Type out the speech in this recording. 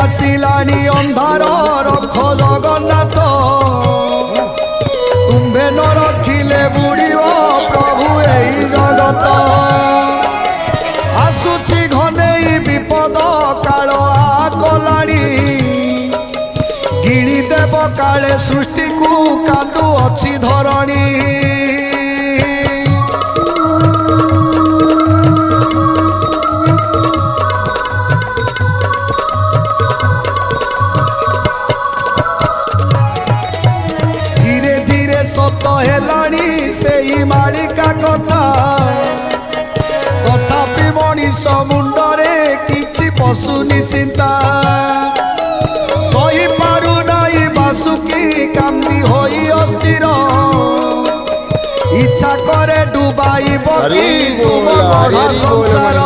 आसिलानी अंधार रख जगन्नाथ तुम्भे न रखिले बुड़ीब प्रभु एई जगत आसुची घनेई विपद काल आकलाणी गिली देव काले सृष्टि को कादु अच्छी धरणी सत हेलानी से मालिका कथा तथापि मनीष मुंडरे किछि पशुनी चिंता सही पारु नाई बासुकी कांदी होई अस्थिर इच्छा करे डुबाई बकी संसार